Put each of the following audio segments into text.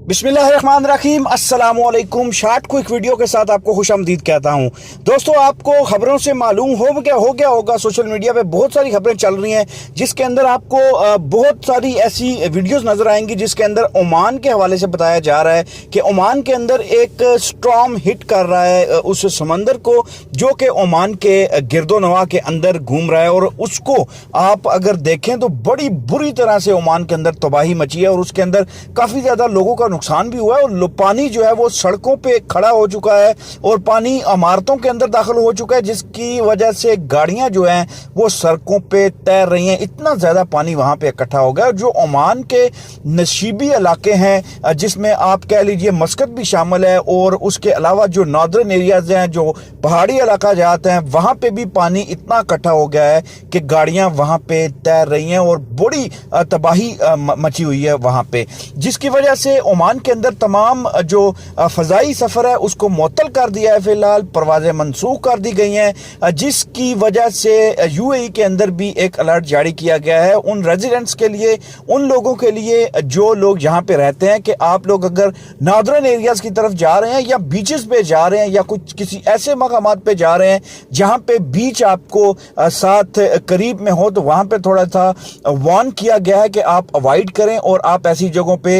बिस्मिल्लाहिर्रहमानिर्रहीम अस्सलामुअलैकुम। Short quick video के साथ आपको खुशामदीद कहता हूं। दोस्तों, आपको खबरों से मालूम हो गया होगा सोशल मीडिया पे बहुत सारी खबरें चल रही हैं जिसके अंदर आपको बहुत सारी ऐसी वीडियोस नजर आएंगी जिसके अंदर ओमान के हवाले से बताया जा रहा है कि ओमान के अंदर एक स्टॉर्म हिट कर रहा है उस समंदर को जो कि ओमान के गिरदोनवा के अंदर घूम रहा है, और उसको आप अगर देखें तो बड़ी बुरी तरह से ओमान के अंदर तबाही मची है और उसके अंदर काफी ज्यादा लोगों का नुकसान भी हुआ है और पानी जो है वो सड़कों पे खड़ा हो चुका है और पानी इमारतों के अंदर दाखिल हो चुका है, जिसकी वजह से गाड़ियां जो हैं वो सड़कों पे तैर रही हैं। इतना ज्यादा पानी वहां पे इकट्ठा हो गया। जो ओमान के नशीबी इलाके हैं जिसमें आप कह लीजिए मस्कत भी शामिल है, और उसके अलावा जो नॉर्दर्न एरियाज हैं, जो पहाड़ी इलाका जाते हैं, वहां पे भी पानी इतना इकट्ठा हो गया है कि गाड़ियां वहां पे तैर रही हैं और बड़ी तबाही मची हुई है वहां पे, जिसकी वजह से ओमान के अंदर तमाम जो फजाई सफर है उसको मुअत्तल कर दिया है। फिलहाल परवाजें मनसूख कर दी गई हैं, जिसकी वजह से यूएई के अंदर भी एक अलर्ट जारी किया गया है उन रेजिडेंट्स के लिए, उन लोगों के लिए जो लोग यहाँ पे रहते हैं, कि आप लोग अगर नॉर्दर्न एरियाज की तरफ जा रहे हैं या बीचेस पे जा रहे हैं या कुछ किसी ऐसे मकामात पे जा रहे हैं जहां पे बीच आपको साथ करीब में हो, तो वहां पे थोड़ा सा वार्न किया गया है कि आप अवॉइड करें और आप ऐसी जगहों पे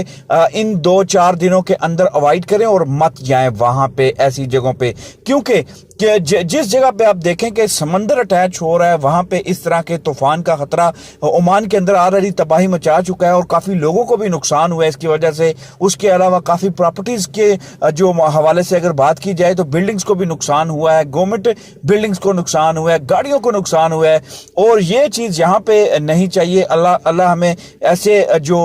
इन 2-4 दिनों के अंदर अवॉइड करें और मत जाएं वहां पे ऐसी जगहों पे, क्योंकि जिस जगह पे आप देखें कि समंदर अटैच हो रहा है वहां पे इस तरह के तूफान का खतरा ओमान के अंदर ऑलरेडी तबाही मचा चुका है और काफी लोगों को भी नुकसान हुआ है इसकी वजह से। उसके अलावा काफी प्रॉपर्टीज के जो हवाले से अगर बात की जाए तो बिल्डिंग्स को भी नुकसान हुआ है, गवर्नमेंट बिल्डिंग्स को नुकसान हुआ है, गाड़ियों को नुकसान हुआ है, और ये चीज यहाँ पे नहीं चाहिए। अल्लाह हमें ऐसे जो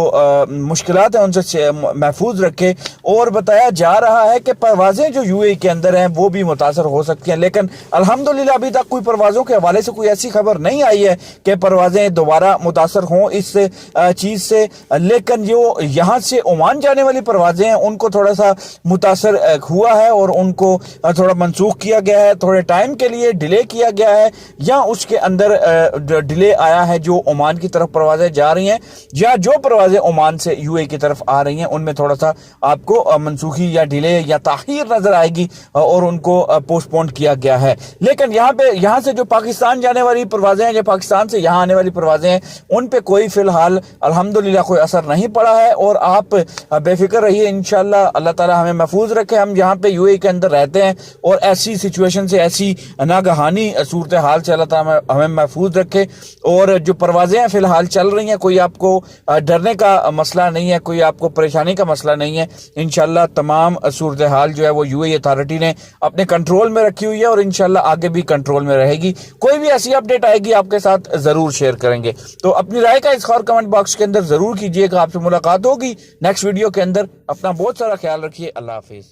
मुश्किलात है उनसे महफूज रखे। और बताया जा रहा है कि परवाजें जो यूएई के अंदर हैं वो भी मुतासर हो सकती हैं, लेकिन अल्हम्दुलिल्लाह अभी तक कोई परवाजों के हवाले से कोई ऐसी खबर नहीं आई है कि परवाजें दोबारा मुतासर हों इस चीज से। लेकिन जो यहाँ से ओमान जाने वाली परवाजें हैं उनको थोड़ा सा मुतासर हुआ है और उनको थोड़ा मनसूख किया गया है, थोड़े टाइम के लिए डिले किया गया है, या उसके अंदर डिले आया है जो ओमान की तरफ परवाजें जा रही हैं या जो परवाजें ओमान से यूएई की तरफ आ रही हैं उनमें थोड़ा सा आपको मनसूखी या डिले या ताखीर नजर आएगी और उनको पोस्टपोन किया गया है। लेकिन यहाँ से जो पाकिस्तान जाने वाली परवाजें हैं, जो पाकिस्तान से यहाँ आने वाली परवाजें हैं, उन पे कोई फिलहाल अल्हम्दुलिल्लाह कोई असर नहीं पड़ा है और आप बेफिक्र रहिए। इंशाल्लाह अल्लाह ताला हमें महफूज रखे। हम यहाँ पे यूएई के अंदर रहते हैं और ऐसी सिचुएशन से, ऐसी नागहानी सूरत हाल से अल्लाह ताला हमें महफूज रखे। और जो परवाजें हैं फिलहाल चल रही हैं, कोई आपको डरने का मसला नहीं है, कोई आपको परेशानी का मसला नहीं है। इंशाल्लाह तमाम सूरत हाल जो है वो यूएई अथॉरिटी ने अपने कंट्रोल में रखी हुई है और इंशाल्लाह आगे भी कंट्रोल में रहेगी। कोई भी ऐसी अपडेट आएगी आपके साथ जरूर शेयर करेंगे। तो अपनी राय का इज़हार कमेंट बॉक्स के अंदर जरूर कीजिएगा। आपसे मुलाकात होगी नेक्स्ट वीडियो के अंदर। अपना बहुत सारा ख्याल रखिए। अल्लाह हाफिज।